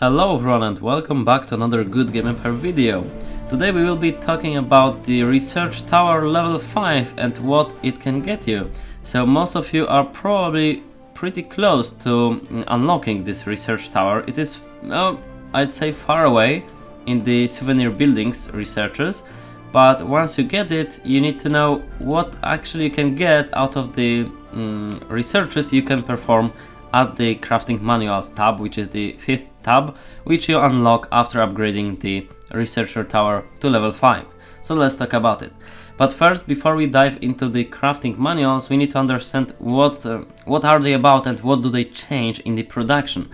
Hello everyone and welcome back to another Goodgame Empire video. Today we will be talking about the Research Tower level 5 and what it can get you. So most of you are probably pretty close to unlocking this Research Tower. It is, I'd say, far away in the souvenir buildings researchers, but once you get it, you need to know what actually you can get out of the researches you can perform at the crafting manuals tab, which is the 5th tab, which you unlock after upgrading the researcher tower to level 5. So let's talk about it. But first, before we dive into the crafting manuals, we need to understand what are they about and what do they change in the production.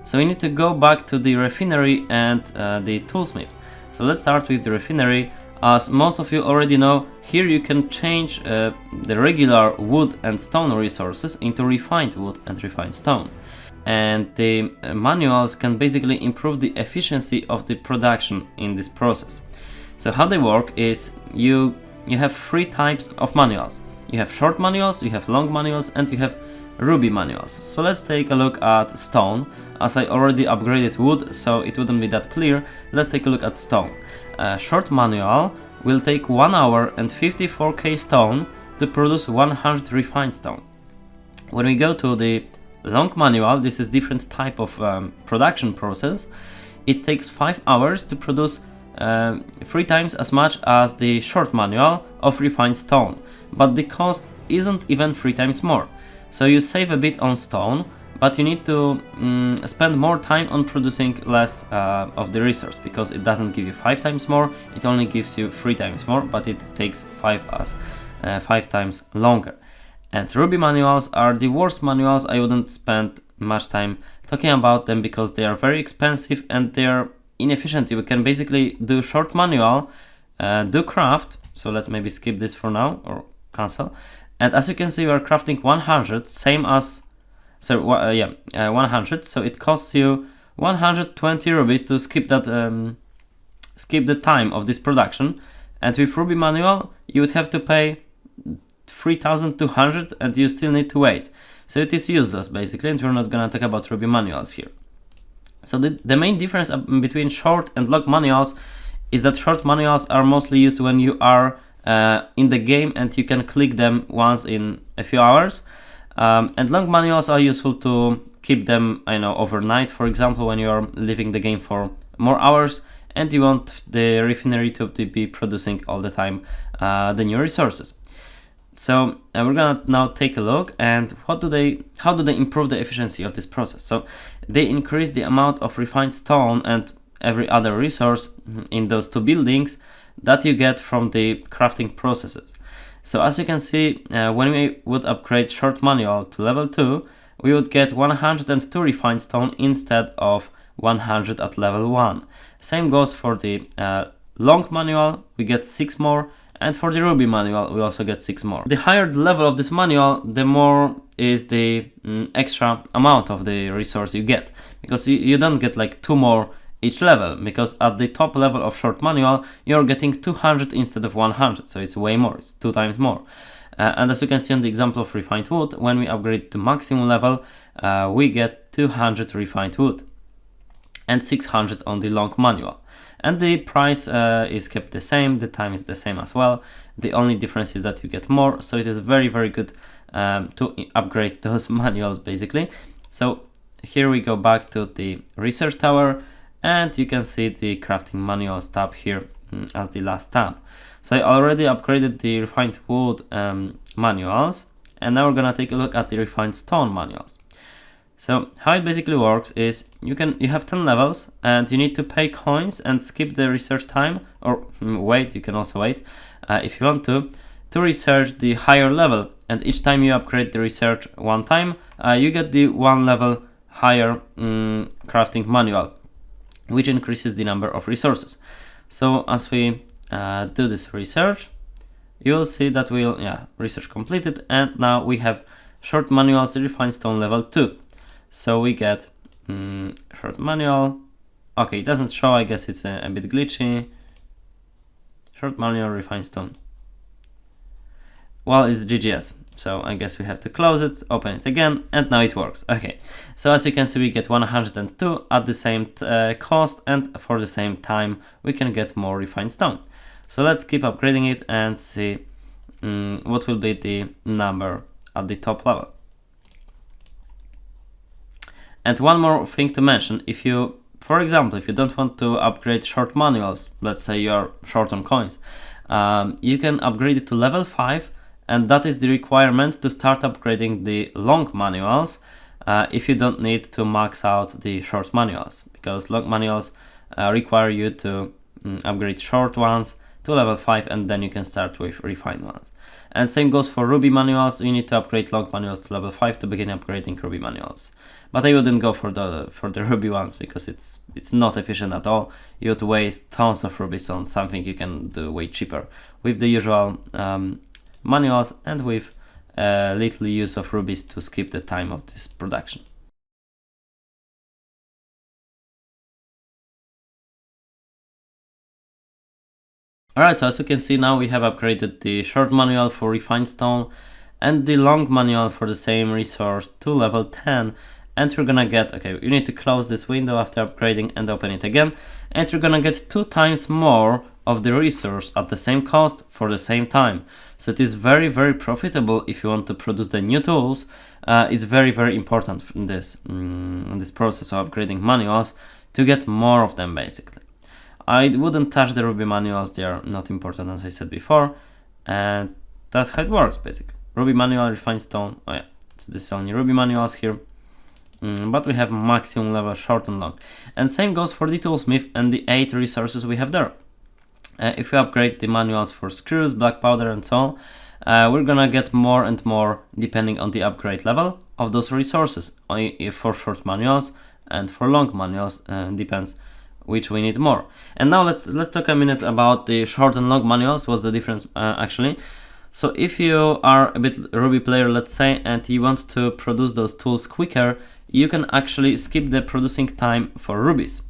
So we need to go back to the refinery and the toolsmith. So let's start with the refinery. As most of you already know, here you can change the regular wood and stone resources into refined wood and refined stone. And the manuals can basically improve the efficiency of the production in this process. So how they work is you have three types of manuals. You have short manuals, you have long manuals, and you have ruby manuals. So let's take a look at stone. As I already upgraded wood, so it wouldn't be that clear, let's take a look at stone. A short manual will take 1 hour and 54k stone to produce 100 refined stone. When we go to the long manual, this is different type of production process. It takes 5 hours to produce 3 times as much as the short manual of refined stone, but the cost isn't even 3 times more. So you save a bit on stone, but you need to spend more time on producing less of the resource, because it doesn't give you 5 times more, it only gives you 3 times more, but it takes 5 times longer. And ruby manuals are the worst manuals. I wouldn't spend much time talking about them because they are very expensive and they are inefficient. You can basically do short manual, do craft, so let's maybe skip this for now or cancel. And as you can see, we are crafting 100, same as 100, so it costs you 120 rubies to skip that skip the time of this production. And with ruby manual you would have to pay 3200 and you still need to wait, so it is useless basically, and we're not gonna talk about ruby manuals here. So the main difference between short and long manuals is that short manuals are mostly used when you are in the game and you can click them once in a few hours. And long manuals are useful to keep them, overnight. For example, when you are leaving the game for more hours and you want the refinery to be producing all the time the new resources. So we're gonna now take a look and how do they improve the efficiency of this process. So they increase the amount of refined stone and every other resource in those two buildings that you get from the crafting processes. So as you can see, when we would upgrade short manual to level 2, we would get 102 refined stone instead of 100 at level 1. Same goes for the long manual, we get 6 more, and for the ruby manual we also get 6 more. The higher the level of this manual, the more is the extra amount of the resource you get, because you don't get like 2 more each level, because at the top level of short manual you're getting 200 instead of 100, so it's way more, it's 2 times more. And as you can see on the example of refined wood, when we upgrade to maximum level, we get 200 refined wood and 600 on the long manual. And the price is kept the same, the time is the same as well. The only difference is that you get more, so it is very, very good to upgrade those manuals basically. So here we go back to the research tower, and you can see the crafting manuals tab here as the last tab. So I already upgraded the refined wood manuals, and now we're gonna take a look at the refined stone manuals. So how it basically works is you have 10 levels and you need to pay coins and skip the research time, or wait, you can also wait if you want to research the higher level. And each time you upgrade the research one time, you get the 1 level higher crafting manual, which increases the number of resources. So as we do this research, you will see that research completed, and now we have short manuals refined stone level 2. So we get short manual. Okay, it doesn't show, I guess it's a bit glitchy. Short manual refined stone. well, it's GGS. So I guess we have to close it, open it again, and now it works. Okay, so as you can see, we get 102 at the same cost, and for the same time we can get more refined stone. So let's keep upgrading it and see what will be the number at the top level. And one more thing to mention, if you, for example, if you don't want to upgrade short manuals, let's say you are short on coins, you can upgrade it to level 5, and that is the requirement to start upgrading the long manuals if you don't need to max out the short manuals, because long manuals require you to upgrade short ones to level 5, and then you can start with refined ones. And same goes for Ruby manuals. You need to upgrade long manuals to level 5 to begin upgrading Ruby manuals. But I wouldn't go for the Ruby ones, because it's not efficient at all. You would waste tons of rubies on something you can do way cheaper with the usual manuals and with little use of rubies to skip the time of this production. Alright, so as you can see now, we have upgraded the short manual for refined stone and the long manual for the same resource to level 10, and we're gonna get, okay, you need to close this window after upgrading and open it again, and you're gonna get 2 times more of the resource at the same cost for the same time. So it is very, very profitable if you want to produce the new tools. It's very, very important in this process of upgrading manuals to get more of them, basically. I wouldn't touch the Ruby manuals, they are not important, as I said before, and that's how it works, basically. Ruby manual, refined stone, oh yeah, so this is only Ruby manuals here, but we have maximum level short and long. And same goes for the toolsmith and the 8 resources we have there. If we upgrade the manuals for screws, black powder and so on, we're gonna get more and more depending on the upgrade level of those resources. For short manuals and for long manuals, depends which we need more. And now let's talk a minute about the short and long manuals. What's the difference actually? So if you are a bit Ruby player, let's say, and you want to produce those tools quicker, you can actually skip the producing time for rubies.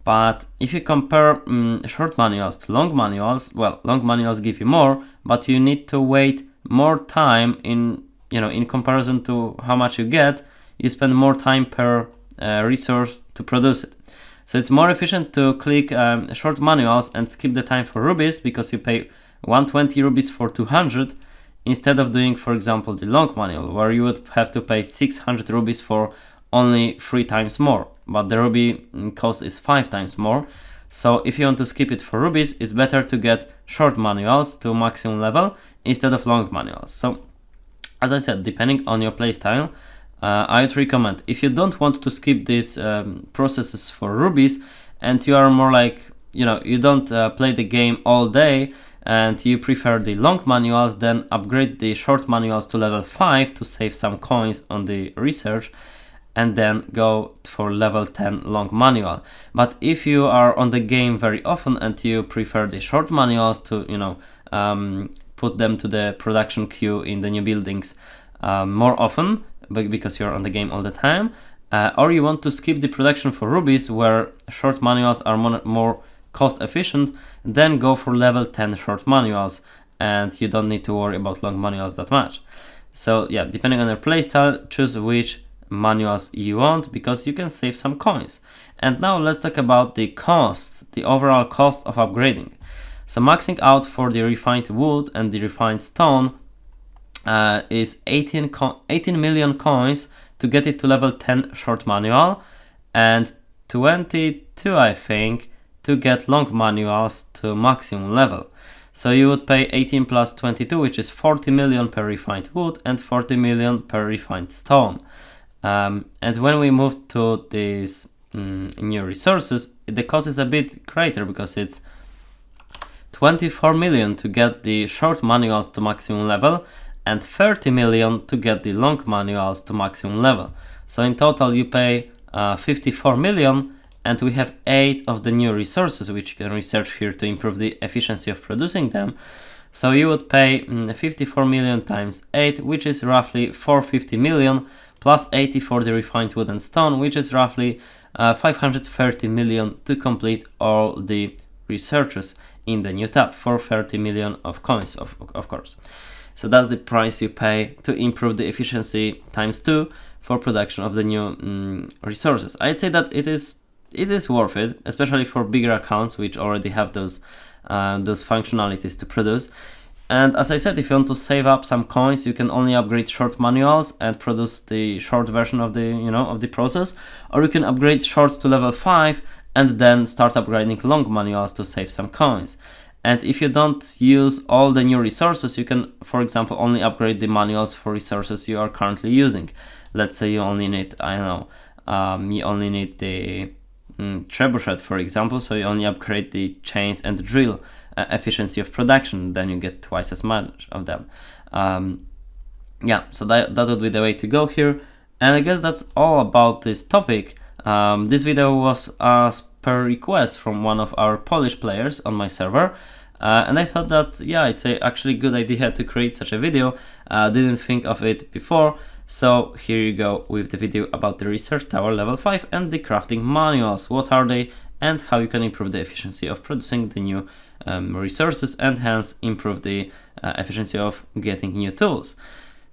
But if you compare short manuals to long manuals, well, long manuals give you more, but you need to wait more time in comparison to how much you get. You spend more time per resource to produce it. So it's more efficient to click short manuals and skip the time for rubies, because you pay 120 rubies for 200 instead of doing, for example, the long manual, where you would have to pay 600 rubies for only 3 times more, but the ruby cost is 5 times more. So if you want to skip it for rubies, it's better to get short manuals to maximum level instead of long manuals. So as I said, depending on your playstyle, I would recommend, if you don't want to skip these processes for rubies, and you are more like, you don't play the game all day and you prefer the long manuals, then upgrade the short manuals to level 5 to save some coins on the research, and then go for level 10 long manual. But if you are on the game very often and you prefer the short manuals to put them to the production queue in the new buildings more often, because you're on the game all the time, or you want to skip the production for rubies where short manuals are more cost efficient, then go for level 10 short manuals, and you don't need to worry about long manuals that much. So yeah, depending on your playstyle, choose which manuals you want, because you can save some coins. And now let's talk about the costs, the overall cost of upgrading. So maxing out for the refined wood and the refined stone is 18 million coins to get it to level 10 short manual, and 22, I think, to get long manuals to maximum level. So you would pay 18 plus 22, which is 40 million per refined wood and 40 million per refined stone. And when we move to these new resources, the cost is a bit greater, because it's 24 million to get the short manuals to maximum level and 30 million to get the long manuals to maximum level. So in total you pay 54 million, and we have 8 of the new resources which you can research here to improve the efficiency of producing them. So you would pay 54 million times 8, which is roughly 450 million, plus 80 for the refined wood and stone, which is roughly 530 million to complete all the researches in the new tab, for 30 million of coins, of course. So that's the price you pay to improve the efficiency ×2 for production of the new resources. I'd say that it is worth it, especially for bigger accounts which already have those functionalities to produce. And as I said, if you want to save up some coins, you can only upgrade short manuals and produce the short version of the of the process, or you can upgrade short to level 5 and then start upgrading long manuals to save some coins. And if you don't use all the new resources, you can, for example, only upgrade the manuals for resources you are currently using. Let's say you only need, I don't know, you only need the trebuchet, for example, so you only upgrade the chains and drill efficiency of production, then you get twice as much of them. Yeah, so that would be the way to go here. And I guess that's all about this topic. This video was as per request from one of our Polish players on my server, and I thought that, yeah, it's actually good idea to create such a video. Didn't think of it before, so here you go with the video about the research tower level 5 and the crafting manuals. What are they and how you can improve the efficiency of producing the new resources and hence improve the efficiency of getting new tools.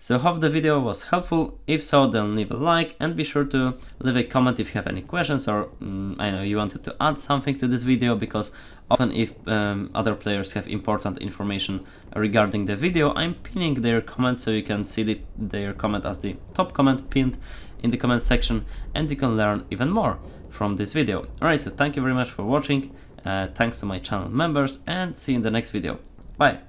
So hope the video was helpful. If so, then leave a like and be sure to leave a comment if you have any questions, or I know you wanted to add something to this video, because often if other players have important information regarding the video, I'm pinning their comment so you can see their comment as the top comment pinned in the comment section, and you can learn even more from this video. Alright, so thank you very much for watching. Thanks to my channel members, and see you in the next video. Bye!